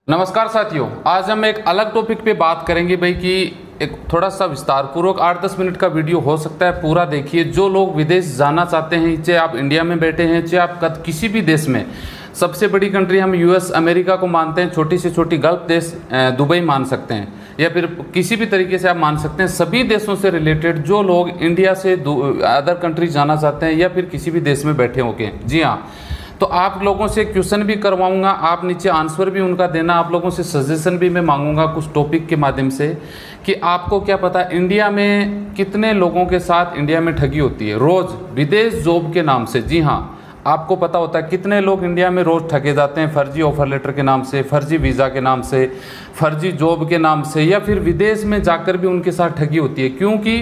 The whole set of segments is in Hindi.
नमस्कार साथियों, आज हम एक अलग टॉपिक पे बात करेंगे भाई कि एक थोड़ा सा विस्तार पूर्वक 8-10 मिनट का वीडियो हो सकता है, पूरा देखिए। जो लोग विदेश जाना चाहते हैं, चाहे आप इंडिया में बैठे हैं, चाहे आप किसी भी देश में, सबसे बड़ी कंट्री हम यूएस अमेरिका को मानते हैं, छोटी से छोटी गल्फ देश दुबई मान सकते हैं, या फिर किसी भी तरीके से आप मान सकते हैं। सभी देशों से रिलेटेड जो लोग इंडिया से अदर कंट्री जाना चाहते हैं या फिर किसी भी देश में बैठे होके, जी हाँ, तो आप लोगों से क्वेश्चन भी करवाऊंगा, आप नीचे आंसर भी उनका देना, आप लोगों से सजेशन भी मैं मांगूंगा कुछ टॉपिक के माध्यम से कि आपको क्या पता इंडिया में कितने लोगों के साथ इंडिया में ठगी होती है रोज़ विदेश जॉब के नाम से। जी हाँ, आपको पता होता है कितने लोग इंडिया में रोज़ ठगे जाते हैं फर्जी ऑफर लेटर के नाम से, फर्जी वीज़ा के नाम से, फर्जी जॉब के नाम से, या फिर विदेश में जाकर भी उनके साथ ठगी होती है। क्योंकि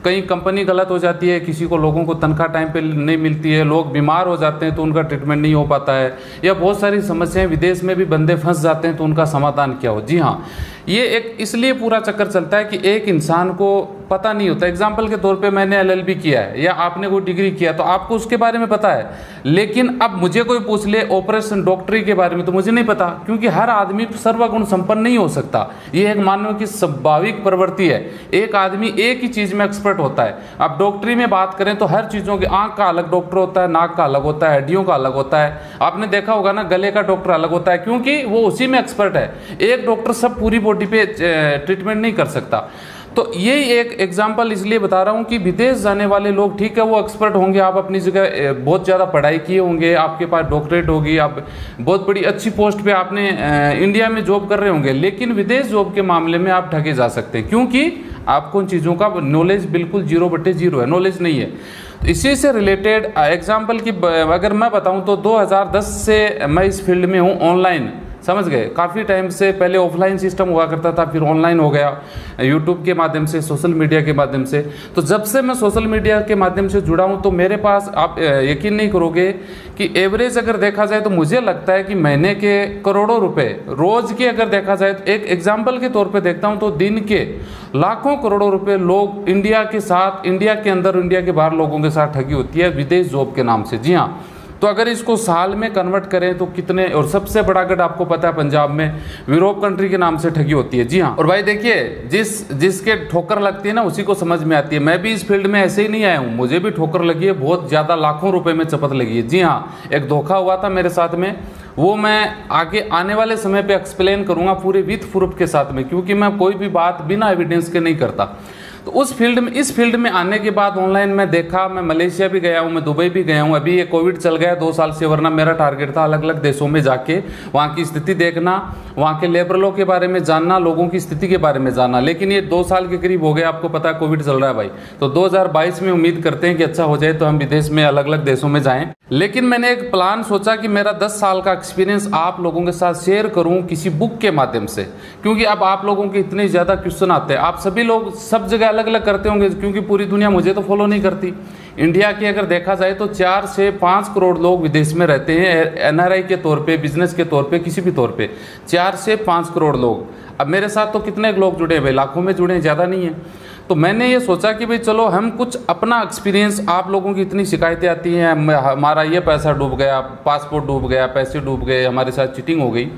कहीं कंपनी गलत हो जाती है, किसी को लोगों को तनख्वाह टाइम पे नहीं मिलती है, लोग बीमार हो जाते हैं तो उनका ट्रीटमेंट नहीं हो पाता है, या बहुत सारी समस्याएं, विदेश में भी बंदे फंस जाते हैं तो उनका समाधान क्या हो। जी हाँ, ये एक इसलिए पूरा चक्कर चलता है कि एक इंसान को पता नहीं होता। एग्जाम्पल के तौर पे मैंने एलएलबी किया है या आपने कोई डिग्री किया तो आपको उसके बारे में पता है, लेकिन अब मुझे कोई पूछ ले ऑपरेशन डॉक्टरी के बारे में तो मुझे नहीं पता, क्योंकि हर आदमी सर्वगुण संपन्न नहीं हो सकता। ये एक मानव की स्वाभाविक प्रवृत्ति है, एक आदमी एक ही चीज़ में एक्सपर्ट होता है। अब डॉक्टरी में बात करें तो हर चीज़ों की, आंख का अलग डॉक्टर होता है, नाक का अलग होता है, हड्डियों का अलग होता है, आपने देखा होगा ना, गले का डॉक्टर अलग होता है, क्योंकि वो उसी में एक्सपर्ट है। एक डॉक्टर सब पूरी बॉडी पे ट्रीटमेंट नहीं कर सकता। तो ये एक एग्जाम्पल इसलिए बता रहा हूँ कि विदेश जाने वाले लोग, ठीक है, वो एक्सपर्ट होंगे, आप अपनी जगह बहुत ज़्यादा पढ़ाई किए होंगे, आपके पास डॉक्टरेट होगी, आप बहुत बड़ी अच्छी पोस्ट पे आपने इंडिया में जॉब कर रहे होंगे, लेकिन विदेश जॉब के मामले में आप ठगे जा सकते हैं, क्योंकि आपको उन चीज़ों का नॉलेज बिल्कुल 0/0 है, नॉलेज नहीं है। तो इसी से रिलेटेड एग्जाम्पल की अगर मैं बताऊँ तो 2010 से मैं इस फील्ड में हूँ, ऑनलाइन, समझ गए। काफ़ी टाइम से पहले ऑफलाइन सिस्टम हुआ करता था, फिर ऑनलाइन हो गया, यूट्यूब के माध्यम से, सोशल मीडिया के माध्यम से। तो जब से मैं सोशल मीडिया के माध्यम से जुड़ा हूं तो मेरे पास, आप यकीन नहीं करोगे कि एवरेज अगर देखा जाए तो मुझे लगता है कि महीने के करोड़ों रुपए, रोज़ के अगर देखा जाए तो, एक एग्जाम्पल के तौर पर देखता हूँ तो दिन के लाखों करोड़ों रुपये लोग इंडिया के साथ, इंडिया के अंदर, इंडिया के बाहर लोगों के साथ ठगी होती है विदेश जॉब के नाम से। जी हाँ, तो अगर इसको साल में कन्वर्ट करें तो कितने, और सबसे बड़ा गढ़ आपको पता है पंजाब में यूरोप कंट्री के नाम से ठगी होती है। जी हाँ, और भाई देखिए, जिसके ठोकर लगती है ना उसी को समझ में आती है। मैं भी इस फील्ड में ऐसे ही नहीं आया हूँ, मुझे भी ठोकर लगी है, बहुत ज़्यादा लाखों रुपए में चपत लगी है। जी हाँ, एक धोखा हुआ था मेरे साथ में, वो मैं आगे आने वाले समय पे एक्सप्लेन करूँगा पूरे विथ प्रूफ के साथ में, क्योंकि मैं कोई भी बात बिना एविडेंस के नहीं करता। तो उस फील्ड में, इस फील्ड में आने के बाद ऑनलाइन में देखा, मैं मलेशिया भी गया हूँ, मैं दुबई भी गया हूँ। अभी ये कोविड चल गया 2 साल से, वरना मेरा टारगेट था अलग अलग देशों में जाके वहाँ की स्थिति देखना, वहाँ के लेबर लॉ के बारे में जानना, लोगों की स्थिति के बारे में जानना। लेकिन ये 2 साल के करीब हो गए, आपको पता है कोविड चल रहा है भाई। तो 2022 में उम्मीद करते हैं कि अच्छा हो जाए तो हम विदेश में अलग अलग देशों में जाएँ। लेकिन मैंने एक प्लान सोचा कि मेरा 10 साल का एक्सपीरियंस आप लोगों के साथ शेयर करूँ किसी बुक के माध्यम से, क्योंकि अब आप लोगों के इतने ज़्यादा क्वेश्चन आते हैं, आप सभी लोग सब जगह अलग अलग करते होंगे, क्योंकि पूरी दुनिया मुझे तो फॉलो नहीं करती। इंडिया की अगर देखा जाए तो 4 से 5 करोड़ लोग विदेश में रहते हैं, एनआरआई के तौर पे, बिजनेस के तौर पे, किसी भी तौर पे 4 से 5 करोड़ लोग। अब मेरे साथ तो कितने लोग जुड़े हैं भाई, लाखों में जुड़े हैं, ज़्यादा नहीं है। तो मैंने ये सोचा कि भाई चलो हम कुछ अपना एक्सपीरियंस, आप लोगों की इतनी शिकायतें आती हैं, हमारा ये पैसा डूब गया, पासपोर्ट डूब गया, पैसे डूब गए, हमारे साथ चीटिंग हो गई।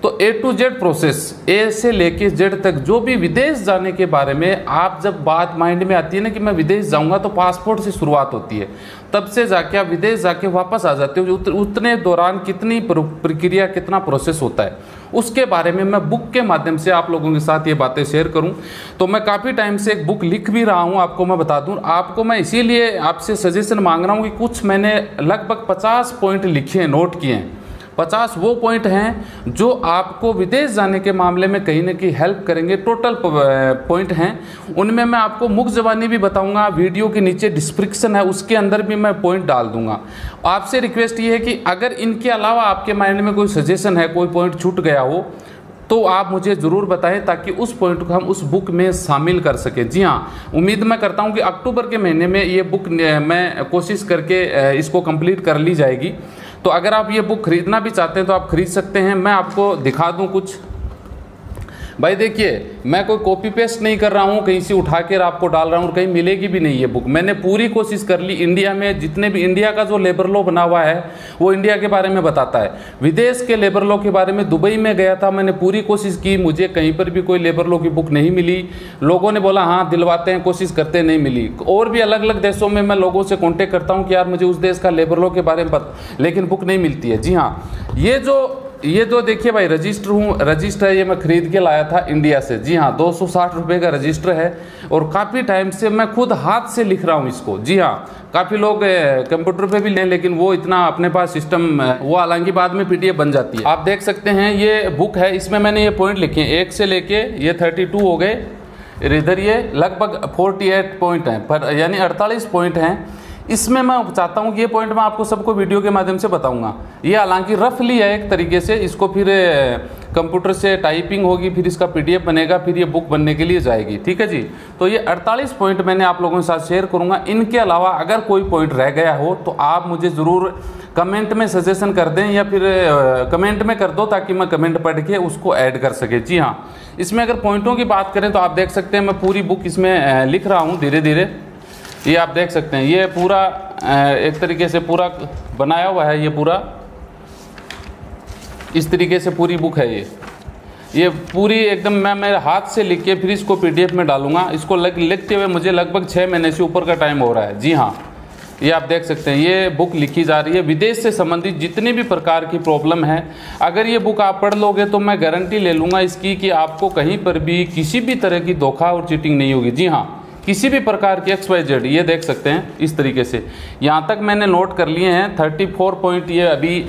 तो A to Z प्रोसेस, ए से लेके जेड तक, जो भी विदेश जाने के बारे में, आप जब बात माइंड में आती है ना कि मैं विदेश जाऊंगा, तो पासपोर्ट से शुरुआत होती है, तब से जाके आप विदेश जाके वापस आ जाते हो। उतने दौरान कितनी प्रक्रिया, कितना प्रोसेस होता है, उसके बारे में मैं बुक के माध्यम से आप लोगों के साथ ये बातें शेयर करूं। तो मैं काफ़ी टाइम से एक बुक लिख भी रहा हूं, आपको मैं बता दूं। आपको मैं इसीलिए आपसे सजेशन मांग रहा हूं कि कुछ मैंने लगभग 50 पॉइंट लिखे हैं, नोट किए हैं। 50 वो पॉइंट हैं जो आपको विदेश जाने के मामले में कहीं ना कहीं हेल्प करेंगे। टोटल पॉइंट हैं, उनमें मैं आपको मुख्य ज़बानी भी बताऊंगा, वीडियो के नीचे डिस्क्रिप्शन है उसके अंदर भी मैं पॉइंट डाल दूंगा। आपसे रिक्वेस्ट ये है कि अगर इनके अलावा आपके माइंड में कोई सजेशन है, कोई पॉइंट छूट गया हो, तो आप मुझे ज़रूर बताएं, ताकि उस पॉइंट को हम उस बुक में शामिल कर सकें। जी हाँ, उम्मीद मैं करता हूं कि अक्टूबर के महीने में ये बुक मैं कोशिश करके इसको कंप्लीट कर ली जाएगी। तो अगर आप ये बुक खरीदना भी चाहते हैं तो आप खरीद सकते हैं। मैं आपको दिखा दूं कुछ भाई देखिए, मैं कोई कॉपी पेस्ट नहीं कर रहा हूँ, कहीं से उठा कर आपको डाल रहा हूँ और कहीं मिलेगी भी नहीं ये बुक। मैंने पूरी कोशिश कर ली। इंडिया में जितने भी इंडिया का जो लेबर लॉ बना हुआ है वो इंडिया के बारे में बताता है। विदेश के लेबर लॉ के बारे में दुबई में गया था, मैंने पूरी कोशिश की, मुझे कहीं पर भी कोई लेबर लॉ की बुक नहीं मिली। लोगों ने बोला हाँ दिलवाते हैं, कोशिश करते हैं, नहीं मिली। और भी अलग अलग देशों में मैं लोगों से कॉन्टेक्ट करता हूँ कि यार मुझे उस देश का लेबर लॉ के बारे में पता, लेकिन बुक नहीं मिलती है। जी हाँ, ये जो देखिए भाई रजिस्टर है, ये मैं खरीद के लाया था इंडिया से। जी हाँ, 260 रुपये का रजिस्टर है और काफ़ी टाइम से मैं खुद हाथ से लिख रहा हूँ इसको। जी हाँ, काफ़ी लोग कंप्यूटर पे भी लें, लेकिन वो इतना अपने पास सिस्टम वो हालांकि बाद में पीडीएफ बन जाती है। आप देख सकते हैं ये बुक है, इसमें मैंने ये पॉइंट लिखे हैं, 1 से लेके ये 32 हो गए, इधर ये लगभग 48 पॉइंट हैं, पर यानी 48 पॉइंट हैं। इसमें मैं चाहता हूँ कि ये पॉइंट मैं आपको सबको वीडियो के माध्यम से बताऊंगा। ये हालांकि रफली है एक तरीके से, इसको फिर कंप्यूटर से टाइपिंग होगी, फिर इसका पीडीएफ बनेगा, फिर ये बुक बनने के लिए जाएगी। ठीक है जी, तो ये 48 पॉइंट मैंने आप लोगों के साथ शेयर करूँगा। इनके अलावा अगर कोई पॉइंट रह गया हो तो आप मुझे ज़रूर कमेंट में सजेशन कर दें या फिर कमेंट में कर दो, ताकि मैं कमेंट पढ़ के उसको ऐड कर सके। जी हाँ, इसमें अगर पॉइंटों की बात करें तो आप देख सकते हैं मैं पूरी बुक इसमें लिख रहा हूँ धीरे धीरे। ये आप देख सकते हैं, ये पूरा एक तरीके से पूरा बनाया हुआ है, ये पूरा इस तरीके से पूरी बुक है। ये पूरी एकदम मैं मेरे हाथ से लिख के फिर इसको पीडीएफ में डालूंगा। इसको लिखते हुए मुझे लगभग 6 महीने से ऊपर का टाइम हो रहा है। जी हाँ, ये आप देख सकते हैं, ये बुक लिखी जा रही है। विदेश से संबंधित जितनी भी प्रकार की प्रॉब्लम है, अगर ये बुक आप पढ़ लोगे तो मैं गारंटी ले लूँगा इसकी कि आपको कहीं पर भी किसी भी तरह की धोखा और चीटिंग नहीं होगी। जी हाँ, किसी भी प्रकार की XYZ, ये देख सकते हैं इस तरीके से। यहाँ तक मैंने नोट कर लिए हैं 34 पॉइंट, ये अभी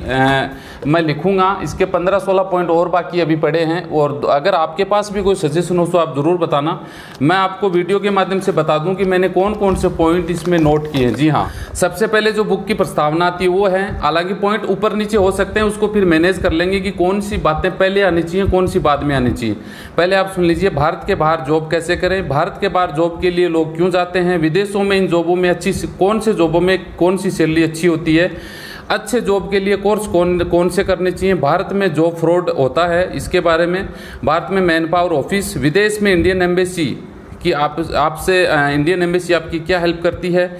मैं लिखूंगा। इसके 15-16 पॉइंट और बाकी अभी पड़े हैं। और अगर आपके पास भी कोई सजेशन हो तो आप ज़रूर बताना, मैं आपको वीडियो के माध्यम से बता दूं कि मैंने कौन कौन से पॉइंट इसमें नोट किए हैं। जी हाँ, सबसे पहले जो बुक की प्रस्तावना आती है वो है, हालांकि पॉइंट ऊपर नीचे हो सकते हैं, उसको फिर मैनेज कर लेंगे कि कौन सी बातें पहले आनी चाहिए, कौन सी बाद में आनी चाहिए। पहले आप सुन लीजिए, भारत के बाहर जॉब कैसे करें, भारत के बाहर जॉब के लिए लोग क्यों जाते हैं, विदेशों में इन जॉबों में कौन से जॉबों में कौन सी सैलरी अच्छी होती है, अच्छे जॉब के लिए कोर्स कौन से करने चाहिए, भारत में जॉब फ्रॉड होता है इसके बारे में, भारत में मैन पावर ऑफिस, विदेश में इंडियन एम्बेसी कि आपसे इंडियन एम्बेसी आपकी क्या हेल्प करती है,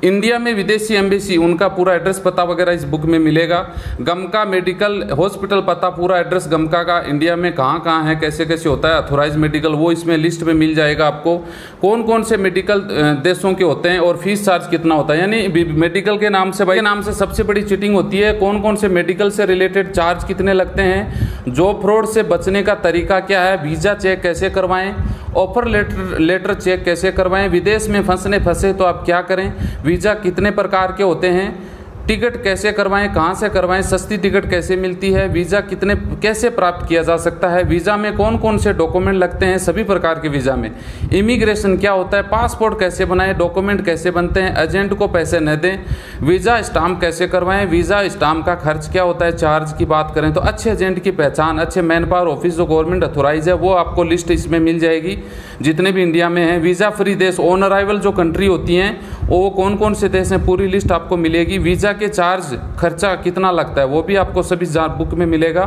इंडिया में विदेशी एम्बेसी उनका पूरा एड्रेस पता वगैरह इस बुक में मिलेगा। गमका मेडिकल हॉस्पिटल पता, पूरा एड्रेस गमका का इंडिया में कहाँ कहाँ है, कैसे कैसे होता है, अथोराइज मेडिकल वो इसमें लिस्ट में मिल जाएगा आपको। कौन कौन से मेडिकल देशों के होते हैं और फीस चार्ज कितना होता है, यानी मेडिकल के नाम से भाई नाम से सबसे बड़ी चीटिंग होती है। कौन कौन से मेडिकल से रिलेटेड चार्ज कितने लगते हैं, जॉब फ्रॉड से बचने का तरीका क्या है, वीज़ा चेक कैसे करवाएं, ऑफर लेटर चेक कैसे करवाएं, विदेश में फंसे तो आप क्या करें, वीज़ा कितने प्रकार के होते हैं, टिकट कैसे करवाएं, कहाँ से करवाएं, सस्ती टिकट कैसे मिलती है, वीज़ा कैसे प्राप्त किया जा सकता है, वीज़ा में कौन कौन से डॉक्यूमेंट लगते हैं, सभी प्रकार के वीज़ा में, इमिग्रेशन क्या होता है, पासपोर्ट कैसे बनाएं, डॉक्यूमेंट कैसे बनते हैं, एजेंट को पैसे न दें, वीज़ा स्टाम्प कैसे करवाएं, वीज़ा स्टाम्प का खर्च क्या होता है, चार्ज की बात करें तो अच्छे एजेंट की पहचान, अच्छे मैन पावर ऑफिस जो गवर्नमेंट अथोराइज है वो आपको लिस्ट इसमें मिल जाएगी जितने भी इंडिया में हैं। वीज़ा फ्री देश ऑन अराइवल जो कंट्री होती हैं वो कौन कौन से देश हैं पूरी लिस्ट आपको मिलेगी। वीज़ा के चार्ज खर्चा कितना लगता है वो भी आपको सभी बुक में मिलेगा।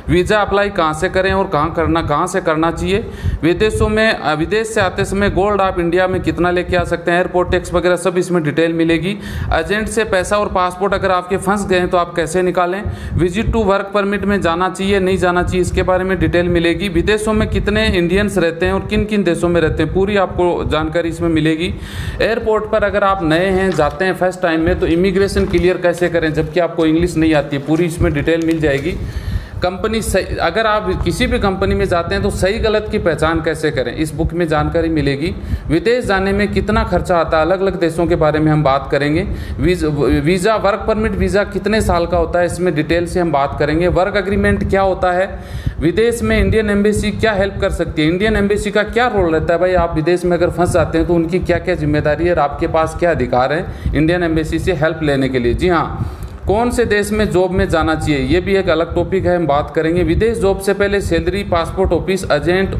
वीज़ा अप्लाई कहाँ से करें और कहाँ से करना चाहिए, विदेशों में विदेश से आते समय गोल्ड आप इंडिया में कितना लेके आ सकते हैं, एयरपोर्ट टैक्स वगैरह सब इसमें डिटेल मिलेगी। एजेंट से पैसा और पासपोर्ट अगर आपके फंस गए हैं तो आप कैसे निकालें, विजिट टू वर्क परमिट में जाना चाहिए नहीं जाना चाहिए इसके बारे में डिटेल मिलेगी। विदेशों में कितने इंडियंस रहते हैं और किन किन देशों में रहते हैं पूरी आपको जानकारी इसमें मिलेगी। एयरपोर्ट पर अगर आप नए हैं जाते हैं फर्स्ट टाइम में तो इमिग्रेशन क्लियर कैसे करें जबकि आपको इंग्लिश नहीं आती है, पूरी इसमें डिटेल मिल जाएगी। कंपनी सही, अगर आप किसी भी कंपनी में जाते हैं तो सही गलत की पहचान कैसे करें इस बुक में जानकारी मिलेगी। विदेश जाने में कितना खर्चा आता है, अलग अलग देशों के बारे में हम बात करेंगे। वीज़ा वर्क परमिट वीज़ा कितने साल का होता है इसमें डिटेल से हम बात करेंगे। वर्क एग्रीमेंट क्या होता है, विदेश में इंडियन एम्बेसी क्या हेल्प कर सकती है, इंडियन एम्बेसी का क्या रोल रहता है, भाई आप विदेश में अगर फंस जाते हैं तो उनकी क्या क्या जिम्मेदारी है और आपके पास क्या अधिकार है इंडियन एम्बेसी से हेल्प लेने के लिए। जी हाँ, कौन से देश में जॉब में जाना चाहिए ये भी एक अलग टॉपिक है, हम बात करेंगे। विदेश जॉब से पहले salary, passport office, agent,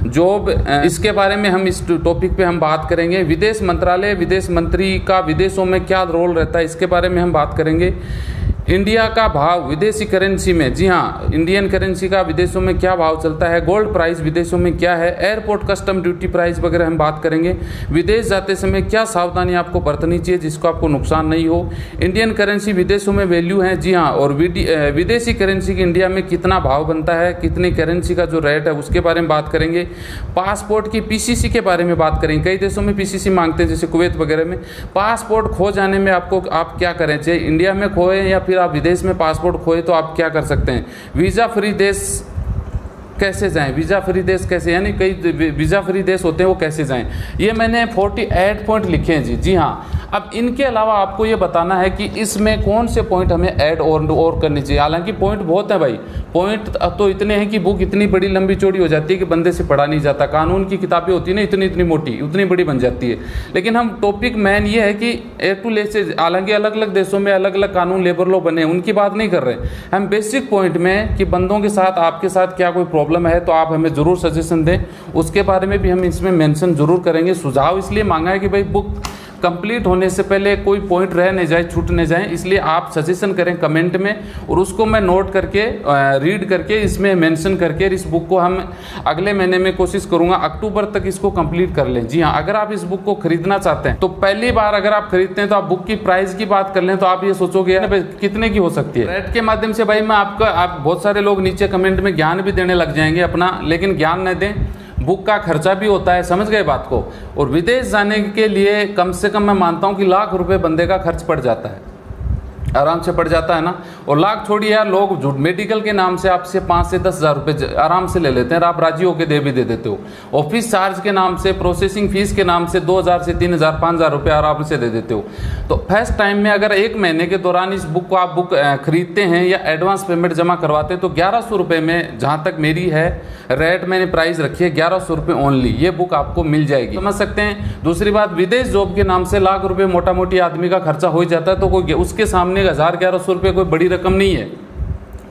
job, इसके बारे में हम इस टॉपिक पे हम बात करेंगे। विदेश मंत्रालय, विदेश मंत्री का विदेशों में क्या रोल रहता है इसके बारे में हम बात करेंगे। इंडिया का भाव विदेशी करेंसी में, जी हाँ, इंडियन करेंसी का विदेशों में क्या भाव चलता है, गोल्ड प्राइस विदेशों में क्या है, एयरपोर्ट कस्टम ड्यूटी प्राइस वगैरह हम बात करेंगे। विदेश जाते समय क्या सावधानी आपको बरतनी चाहिए जिसको आपको नुकसान नहीं हो। इंडियन करेंसी विदेशों में वैल्यू है, जी हाँ, और विदेशी करेंसी की इंडिया में कितना भाव बनता है, कितनी करेंसी का जो रेट है उसके बारे में बात करेंगे। पासपोर्ट की पीसीसी के बारे में बात करेंगे। कई देशों में पीसीसी मांगते हैं, जैसे कुवैत वगैरह में। पासपोर्ट खो जाने में आप क्या करें, चाहे इंडिया में खोए या फिर आप विदेश में पासपोर्ट खोए तो आप क्या कर सकते हैं। वीज़ा फ्री देश कैसे जाएं, वीज़ा फ्री देश कैसे, यानी कई वीज़ा फ्री देश होते हैं वो कैसे जाएं। ये मैंने 48 पॉइंट लिखे हैं जी हाँ। अब इनके अलावा आपको ये बताना है कि इसमें कौन से पॉइंट हमें ऐड और करनी चाहिए। हालांकि पॉइंट बहुत है भाई, पॉइंट तो इतने हैं कि बुक इतनी बड़ी लंबी चौड़ी हो जाती है कि बंदे से पढ़ा नहीं जाता। कानून की किताबें होती है ना, इतनी इतनी मोटी, उतनी बड़ी बन जाती है। लेकिन हम टॉपिक मेन ये है कि ए टू ले से, हालांकि अलग अलग देशों में अलग अलग कानून लेबर लॉ बने, उनकी बात नहीं कर रहे हम। बेसिक पॉइंट में कि बंदों के साथ, आपके साथ क्या कोई प्रॉब्लम है तो आप हमें ज़रूर सजेशन दें, उसके बारे में भी हम इसमें मेंशन जरूर करेंगे। सुझाव इसलिए मांगा है कि भाई बुक कंप्लीट होने से पहले कोई पॉइंट रह नहीं जाए, छूट नहीं जाए, इसलिए आप सजेशन करें कमेंट में, और उसको मैं नोट करके रीड करके इसमें मेंशन करके इस बुक को हम अगले महीने में कोशिश करूंगा अक्टूबर तक इसको कंप्लीट कर लें। जी हाँ, अगर आप इस बुक को खरीदना चाहते हैं तो पहली बार अगर आप खरीदते हैं तो आप बुक की प्राइस की बात कर लें तो आप ये सोचोगे ना भाई कितने की हो सकती है। रेट के माध्यम से भाई मैं आप बहुत सारे लोग नीचे कमेंट में ज्ञान भी देने लग जाएंगे अपना, लेकिन ज्ञान न दें, बुक का खर्चा भी होता है, समझ गए बात को। और विदेश जाने के लिए कम से कम मैं मानता हूं कि लाख रुपए बंदे का खर्च पड़ जाता है, आराम से पड़ जाता है ना। और लाख छोड़िए यार, लोग झूठ मेडिकल के नाम से आपसे 5 से 10 हज़ार रुपये आराम से ले लेते हैं, आप राजी होकर दे देते हो। ऑफिस चार्ज के नाम से, प्रोसेसिंग फीस के नाम से 2000 से 3000 5000 रुपये आराम से दे देते हो। तो फर्स्ट टाइम में अगर 1 महीने के दौरान इस बुक को आप खरीदते हैं या एडवांस पेमेंट जमा करवाते हैं तो 1100 रुपये में, जहाँ तक मेरी है रेट मैंने प्राइस रखी है 1100 रुपये ओनली, ये बुक आपको मिल जाएगी, समझ सकते हैं। दूसरी बात, विदेश जॉब के नाम से लाख रुपये मोटा मोटी आदमी का खर्चा हो जाता है, तो कोई उसके सामने 1000-1100 रुपये कोई बड़ी रकम नहीं है।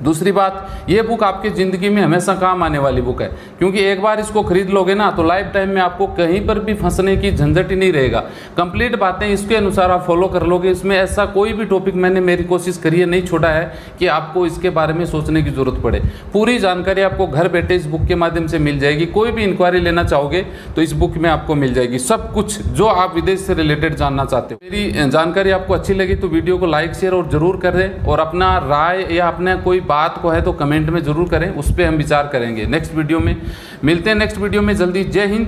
दूसरी बात, ये बुक आपकी ज़िंदगी में हमेशा काम आने वाली बुक है, क्योंकि एक बार इसको खरीद लोगे ना तो लाइफ टाइम में आपको कहीं पर भी फंसने की झंझट ही नहीं रहेगा। कंप्लीट बातें इसके अनुसार आप फॉलो कर लोगे। इसमें ऐसा कोई भी टॉपिक मैंने मेरी कोशिश करी है, नहीं छोड़ा है कि आपको इसके बारे में सोचने की जरूरत पड़े। पूरी जानकारी आपको घर बैठे इस बुक के माध्यम से मिल जाएगी। कोई भी इंक्वायरी लेना चाहोगे तो इस बुक में आपको मिल जाएगी सब कुछ जो आप विदेश से रिलेटेड जानना चाहते हो। मेरी जानकारी आपको अच्छी लगी तो वीडियो को लाइक शेयर और जरूर करें, और अपना राय या अपना कोई बात को है तो कमेंट में जरूर करें, उस पर हम विचार करेंगे। नेक्स्ट वीडियो में मिलते हैं, नेक्स्ट वीडियो में जल्दी। जय हिंद।